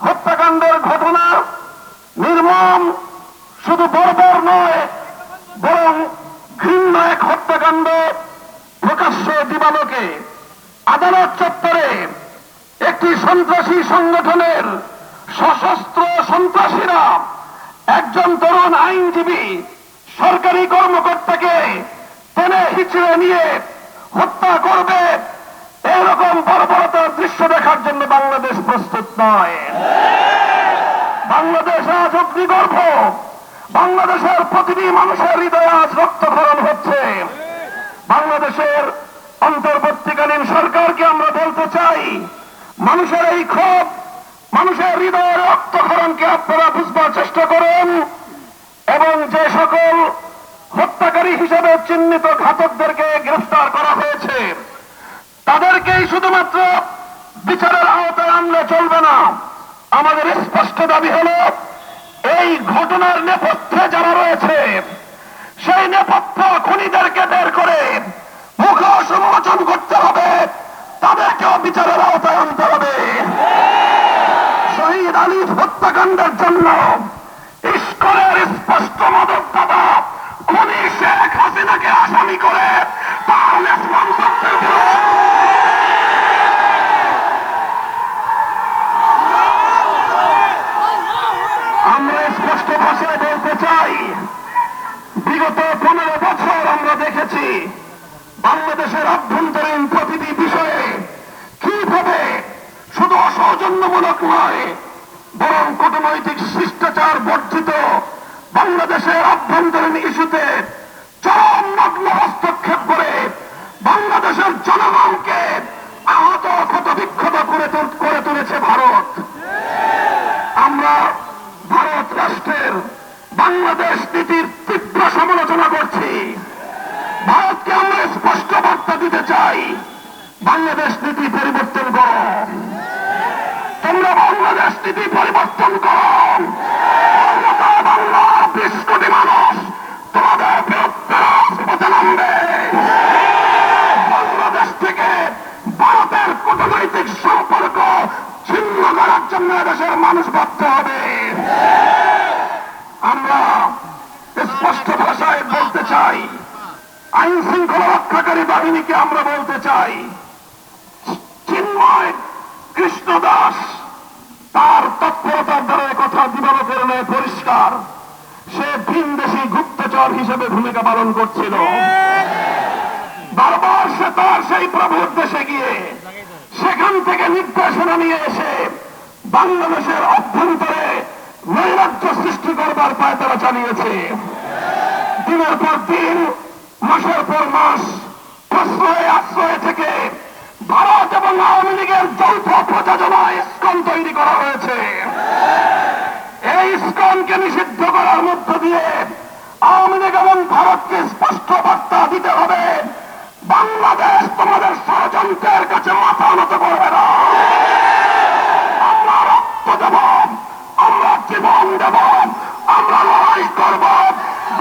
হত্যাকাণ্ডের ঘটনা নির্মম, শুধু বর্বর নয় বরং ঘৃণ্য এক হত্যাকাণ্ড প্রকাশ্য দিবালোকে আদালত চত্বরে একটি সন্ত্রাসী সংগঠনের সশস্ত্র সন্ত্রাসীরা একজন তরুণ আইনজীবী সরকারি কর্মকর্তাকে টেনে হিচড়ে নিয়ে হত্যা করবে, এরকম বর্বরতার দৃশ্য দেখার জন্য বাংলাদেশ প্রস্তুত নয়। বাংলাদেশ আজ অগ্নিগর্ভ, বাংলাদেশের প্রতিটি মানুষের হৃদয়ে আজ রক্তক্ষরণ হচ্ছে। বাংলাদেশের অন্তর্বর্তীকালীন সরকারকে আমরা বলতে চাই, মানুষের এই ক্ষোভ, মানুষের হৃদয়ের রক্তক্ষরণকে আপনারা বুঝবার চেষ্টা করুন এবং যে সকল হত্যাকারী হিসেবে চিহ্নিত ঘাতকদেরকে গ্রেফতার করা হয়েছে তাদেরকেই শুধুমাত্র বিচারের আওতায় আনলে চলবে না। আমাদের স্পষ্ট দাবি হল, এই ঘটনার নেপথ্যে যারা রয়েছে সেই নেপথ্য খুনিদেরকে বের করে মুখোশ উন্মোচন করতে হবে, তাদেরকেও বিচারের আওতায় আনতে হবে। শহীদ আলিফ হত্যাকাণ্ডের জন্য ইস্কনের স্পষ্ট মদতদাতা খুনি শেখ হাসিনাকে আসামি করে তার নেতৃত্বের আমরা স্পষ্ট ভাষায় বলতে চাই, বিগত 15 বছর আমরা দেখেছি বাংলাদেশের অভ্যন্তরীণ প্রতিটি বিষয়ে কিভাবে শুধু অসৌজন্যমূলক নয় বরং কূটনৈতিক শিষ্টাচার বর্জিত বাংলাদেশের অভ্যন্তরীণ ইস্যুতে চরম নগ্ন হস্তক্ষেপ করে বাংলাদেশের জনগণকে আহত ক্ষত বিক্ষত করে তুলেছে ভারত। আমরা ভারত রাষ্ট্রের বাংলাদেশ নীতির তীব্র সমালোচনা করছি। ভারতকে আমরা স্পষ্ট বার্তা দিতে চাই, বাংলাদেশ নীতি পরিবর্তন করো, তোমরা বাংলাদেশ নীতি পরিবর্তন করো। বাংলার 20 কোটি মানুষ তোমাদের বিরুদ্ধে রাজপথে নামবে। বাংলাদেশ থেকে ভারতের কূটনৈতিক সম্পর্ক ছিন্ন করার জন্য দেশের মানুষ ভাবতে হবে। আমরা স্পষ্ট ভাষায় বলতে চাই, আইন শৃঙ্খলা রক্ষাকারী বাহিনীকে আমরা বলতে চাই, চিন্ময় কৃষ্ণ দাস তার তৎপরতার দ্বারা কথা দিবালোকের ন্যায় পরিষ্কার, সে ভিনদেশী গুপ্তচর হিসেবে ভূমিকা পালন করছিল। বারবার সে তার সেই প্রভুর দেশে গিয়ে সেখান থেকে নির্দেশনা নিয়ে এসে বাংলাদেশের অভ্যন্তরে নৈরাজ্য সৃষ্টি করবার পায়তারা চালিয়েছে। দিনের পর দিন, মাসের পর মাস প্রশ্রয়ে আশ্রয় থেকে ভারত এবং আওয়ামী লীগের যৌথ প্রযোজনায় ইসকন তৈরি করা হয়েছে। এই ইসকনকে নিষিদ্ধ করার মধ্য দিয়ে আওয়ামী লীগ এবং ভারতকে স্পষ্ট বার্তা দিতে হবে, বাংলাদেশ তোমাদের ষড়যন্ত্রের কাছে মাথা নত করবে না। আমরা রক্ত দেব, আমরা জীবন দেব, আমরা লড়াই করব,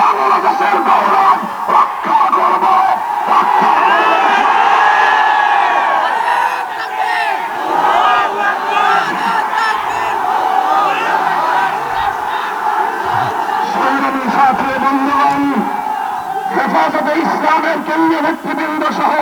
বাংলাদেশের গৌরব রক্ষা করব। বন্ধুগণ, হেফাজতে ইসলামের কেন্দ্রীয় নেতৃবৃন্দ সহ